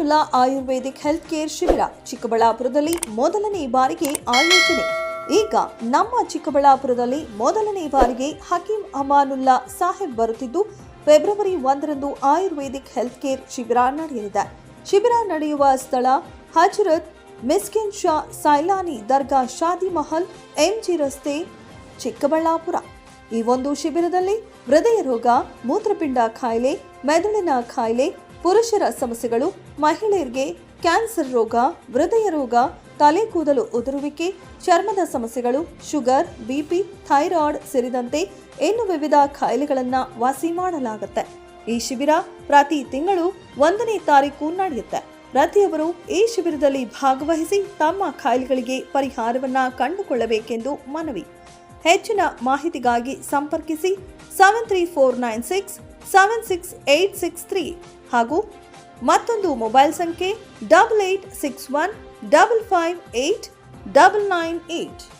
Amanullah Ayurvedic health care ಶಿಬಿರ ಚಿಕ್ಕಬಳ್ಳಾಪುರದಲ್ಲಿ ಮೊದಲನೇ ಬಾರಿಗೆ ಆಯೋಜನೆ. ಈಗ ನಮ್ಮ ಚಿಕ್ಕಬಳ್ಳಾಪುರದಲ್ಲಿ ಮೊದಲನೇ ಬಾರಿಗೆ ಹಕೀಂ ಅಮಾನುಲ್ಲಾ ಸಾಹೇಬ್ ಬರುತ್ತಿದ್ದು, ಫೆಬ್ರವರಿ 1ರಂದು ಆಯುರ್ವೇದಿಕ್ ಹೆಲ್ತ್ ಕೇರ್ ಶಿಬಿರ ನಡೆಯಲಿದೆ. ಶಿಬಿರ ನಡೆಯುವ ಸ್ಥಳ ಹಜರತ್ ಮಿಸ್ಕಿನ್ ಶಾ ಸೈಲಾನಿ ದರ್ಗಾ ಶಾದಿ ಮಹಲ್, ಎಂಜಿ ರಸ್ತೆ, ಚಿಕ್ಕಬಳ್ಳಾಪುರ. ಈ ಒಂದು ಶಿಬಿರದಲ್ಲಿ ಹೃದಯ ರೋಗ, ಮೂತ್ರಪಿಂಡ ಕಾಯಿಲೆ, ಮೆದುಳಿನ ಕಾಯಿಲೆ, ಪುರುಷರ ಸಮಸ್ಯೆಗಳು, ಮಹಿಳೆಯರಿಗೆ ಕ್ಯಾನ್ಸರ್ ರೋಗ, ಹೃದಯ ರೋಗ, ತಲೆ ಕೂದಲು ಉದುರುವಿಕೆ, ಚರ್ಮದ ಸಮಸ್ಯೆಗಳು, ಶುಗರ್, ಬಿಪಿ, ಥೈರಾಯ್ಡ್ ಸೇರಿದಂತೆ ಇನ್ನು ವಿವಿಧ ಕಾಯಿಲೆಗಳನ್ನು ವಾಸಿ ಮಾಡಲಾಗುತ್ತೆ. ಈ ಶಿಬಿರ ಪ್ರತಿ ತಿಂಗಳು 1ನೇ ತಾರೀಕು ನಡೆಯುತ್ತೆ. ಪ್ರತಿಯೊಬ್ಬರು ಈ ಶಿಬಿರದಲ್ಲಿ ಭಾಗವಹಿಸಿ ತಮ್ಮ ಕಾಯಿಲೆಗಳಿಗೆ ಪರಿಹಾರವನ್ನು ಕಂಡುಕೊಳ್ಳಬೇಕೆಂದು ಮನವಿ. ಹೆಚ್ಚಿನ ಮಾಹಿತಿಗಾಗಿ ಸಂಪರ್ಕಿಸಿ 7349676863 ಹಾಗೂ ಮತ್ತೊಂದು ಮೊಬೈಲ್ ಸಂಖ್ಯೆ 8861558998.